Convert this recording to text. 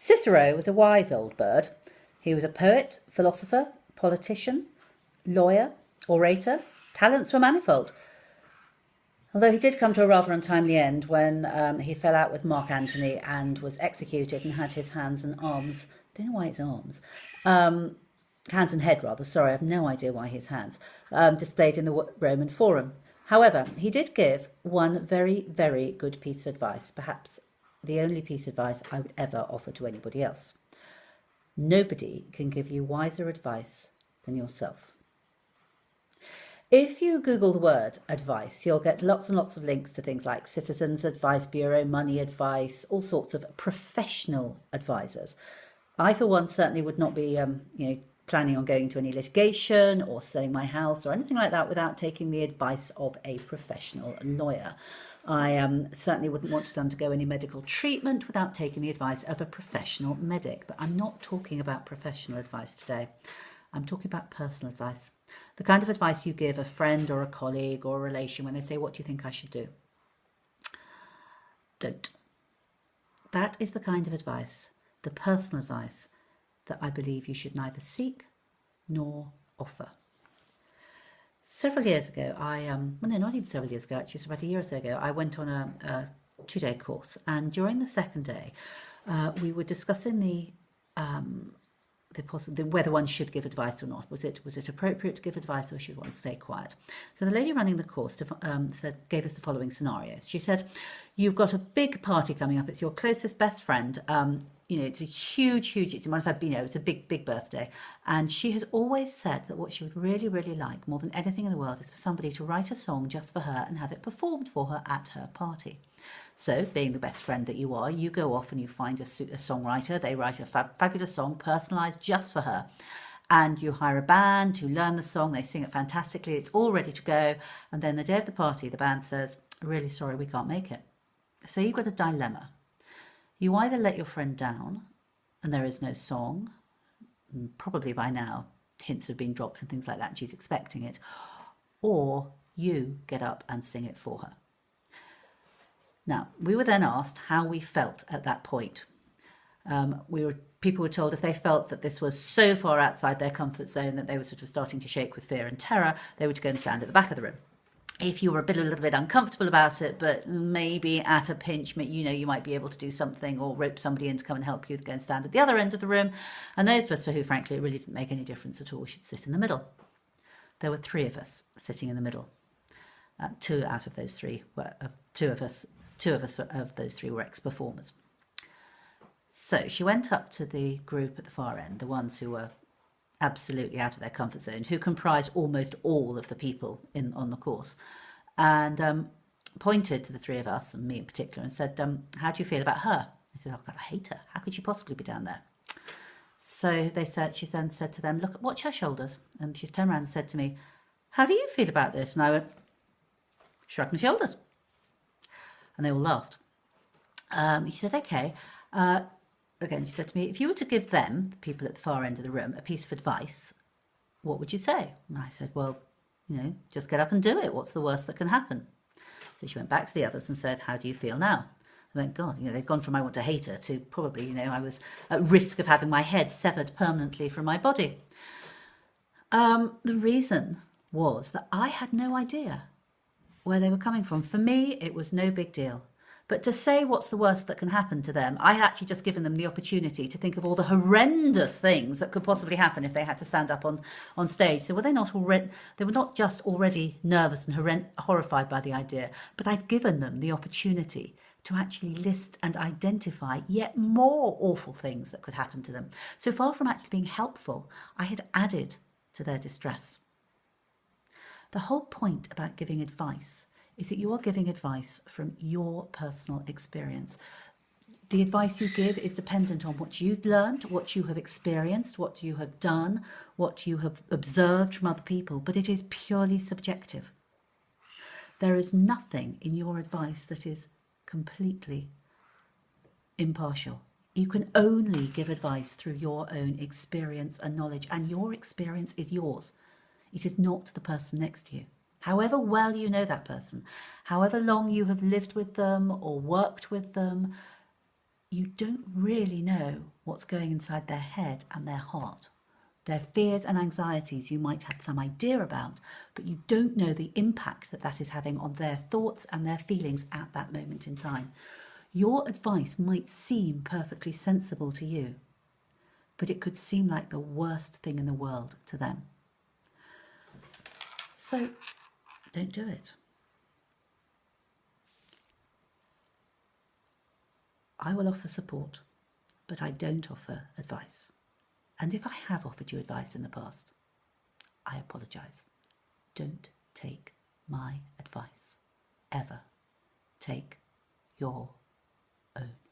Cicero was a wise old bird. He was a poet, philosopher, politician, lawyer, orator. Talents were manifold. Although he did come to a rather untimely end when he fell out with Mark Antony and was executed and had his hands and arms, I don't know why it's arms, hands and head rather, sorry, I have no idea why his hands, displayed in the Roman Forum. However, he did give one very, very good piece of advice, perhaps the only piece of advice I would ever offer to anybody else. Nobody can give you wiser advice than yourself. If you Google the word advice, you'll get lots and lots of links to things like Citizens Advice Bureau, Money Advice, all sorts of professional advisors. I, for one, certainly would not be, planning on going into any litigation or selling my house or anything like that without taking the advice of a professional lawyer. I certainly wouldn't want to undergo any medical treatment without taking the advice of a professional medic. But I'm not talking about professional advice today. I'm talking about personal advice. The kind of advice you give a friend or a colleague or a relation when they say, what do you think I should do? Don't. That is the kind of advice, the personal advice, that I believe you should neither seek nor offer. Several years ago, not even several years ago, actually, it's about a year or so ago, I went on a 2-day course. And during the second day, we were discussing whether one should give advice or not. Was it appropriate to give advice or should one stay quiet? So the lady running the course gave us the following scenarios. She said, you've got a big party coming up. It's your closest best friend. It's a huge, it's a big birthday. And she had always said that what she would really, really like more than anything in the world is for somebody to write a song just for her and have it performed for her at her party. So, being the best friend that you are, you go off and you find a songwriter. They write a fabulous song, personalised just for her. And you hire a band to learn the song. They sing it fantastically. It's all ready to go. And then the day of the party, the band says, really sorry, we can't make it. So you've got a dilemma. You either let your friend down and there is no song. Probably by now, hints have been dropped and things like that, and she's expecting it. Or you get up and sing it for her. Now, we were then asked how we felt at that point. People were told if they felt that this was so far outside their comfort zone that they were sort of starting to shake with fear and terror, they were to go and stand at the back of the room. If you were a little bit uncomfortable about it, but maybe at a pinch, you might be able to do something or rope somebody in to come and help you, to go and stand at the other end of the room. And those of us for who, frankly, it really didn't make any difference at all, should sit in the middle. There were 3 of us sitting in the middle. 2 out of those 3 were two of us of those 3 were ex-performers. So she went up to the group at the far end, the ones who were absolutely out of their comfort zone, who comprised almost all of the people on the course, and pointed to the 3 of us, and me in particular, and said, how do you feel about her? I said, oh God, I hate her. How could she possibly be down there? So she then said to them, look, watch her shoulders. And she turned around and said to me, how do you feel about this? And I went, shrugged my shoulders. And they all laughed. She said, okay. Again, she said to me, if you were to give them, the people at the far end of the room, a piece of advice, what would you say? And I said, well, just get up and do it. What's the worst that can happen? So she went back to the others and said, how do you feel now? I went, God, they've gone from I want to hate her to probably, I was at risk of having my head severed permanently from my body. The reason was that I had no idea where they were coming from. For me, it was no big deal. But to say what's the worst that can happen to them, I had actually just given them the opportunity to think of all the horrendous things that could possibly happen if they had to stand up on stage. So they were not just already nervous and horrified by the idea, but I'd given them the opportunity to actually list and identify yet more awful things that could happen to them. So far from actually being helpful, I had added to their distress. The whole point about giving advice is that you are giving advice from your personal experience. The advice you give is dependent on what you've learned, what you have experienced, what you have done, what you have observed from other people, but it is purely subjective. There is nothing in your advice that is completely impartial. You can only give advice through your own experience and knowledge, and your experience is yours. It is not the person next to you. However well you know that person, however long you have lived with them or worked with them, you don't really know what's going inside their head and their heart. Their fears and anxieties you might have some idea about, but you don't know the impact that that is having on their thoughts and their feelings at that moment in time. Your advice might seem perfectly sensible to you, but it could seem like the worst thing in the world to them. So don't do it. I will offer support, but I don't offer advice. And if I have offered you advice in the past, I apologise. Don't take my advice. Ever. Take your own.